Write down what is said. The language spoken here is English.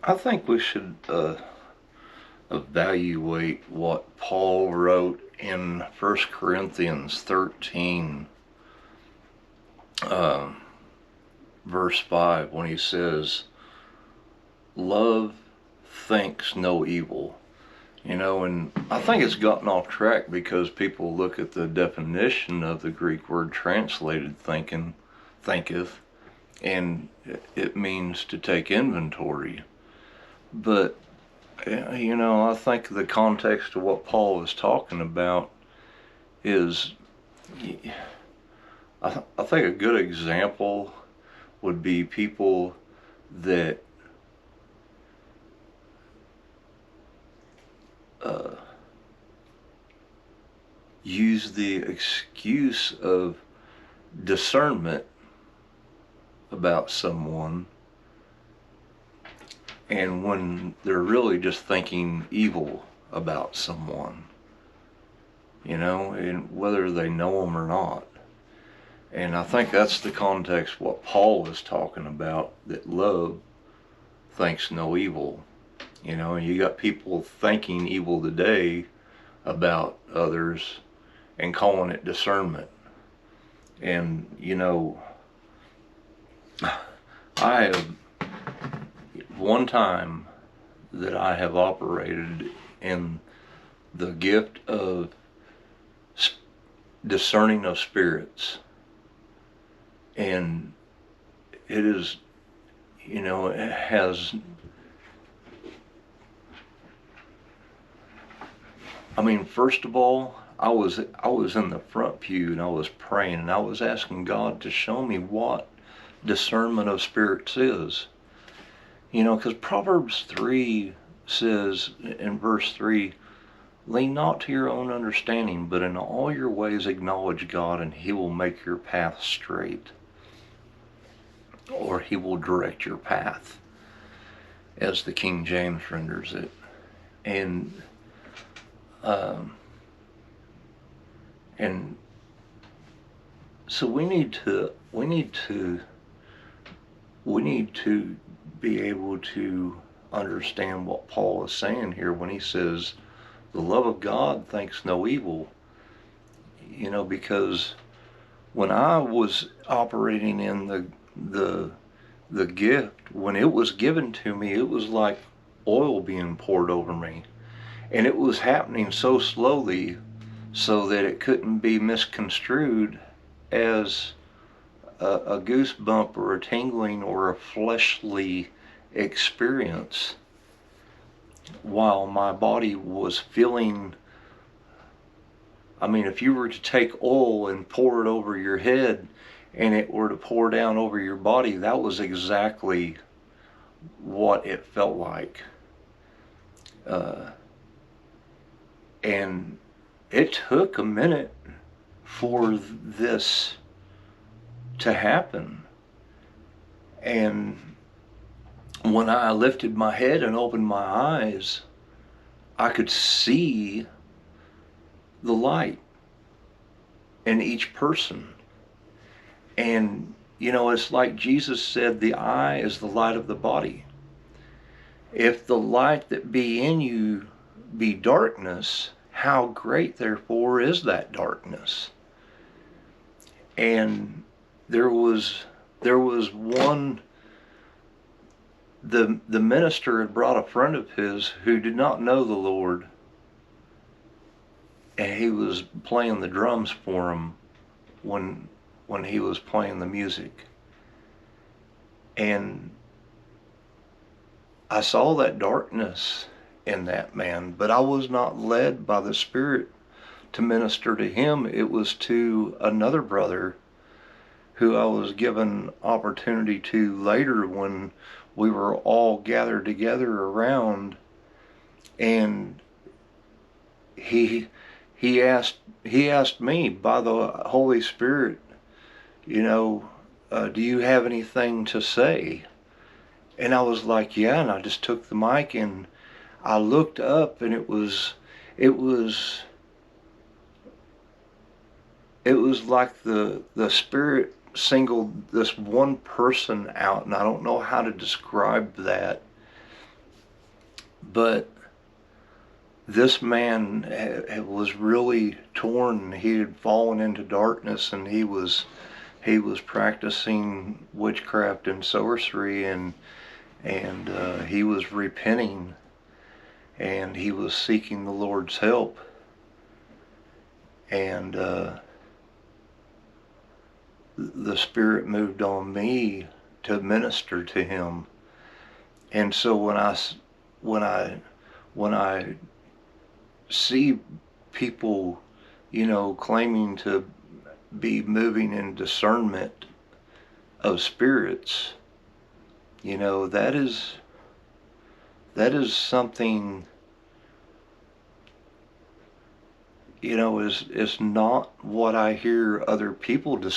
I think we should evaluate what Paul wrote in 1 Corinthians 13, uh, verse 5, when he says, love thinks no evil. And I think it's gotten off track because people look at the definition of the Greek word translated thinketh, and it means to take inventory. But, I think the context of what Paul is talking about is, I think a good example would be people that use the excuse of discernment about someone, and when they're really just thinking evil about someone, and whether they know them or not. And I think that's the context what Paul is talking about, that love thinks no evil. And you got people thinking evil today about others and calling it discernment. And, I have one time that I have operated in the gift of discerning of spirits. And it is, it has, first of all, I was in the front pew and I was praying and I was asking God to show me what discernment of spirits is. Because Proverbs 3 says in verse 3, lean not to your own understanding, but in all your ways acknowledge God, and He will make your path straight. Or He will direct your path, as the King James renders it. And so we need to be able to understand what Paul is saying here when he says the love of God thinks no evil. Because when I was operating in the gift, when it was given to me, it was like oil being poured over me. And it was happening so slowly so that it couldn't be misconstrued as a goosebump or a tingling or a fleshly experience, while my body was feeling. If you were to take oil and pour it over your head and it were to pour down over your body, that was exactly what it felt like. And it took a minute for this to happen. And when I lifted my head and opened my eyes, I could see the light in each person. And, it's like Jesus said, the eye is the light of the body. If the light that be in you be darkness, how great therefore is that darkness? And there was one, the minister had brought a friend of his who did not know the Lord, and he was playing the drums for him when he was playing the music. And I saw that darkness in that man, but I was not led by the Spirit to minister to him. It was to another brother who I was given opportunity to later when we were all gathered together around, and he asked me by the Holy Spirit, do you have anything to say? And I was like, yeah, and I just took the mic and I looked up, and it was like the Spirit singled this one person out, and I don't know how to describe that, But this man was really torn. He had fallen into darkness, and he was practicing witchcraft and sorcery, and he was repenting, and he was seeking the Lord's help. And the Spirit moved on me to minister to him. And so when I see people, claiming to be moving in discernment of spirits, that is something, is not what I hear other people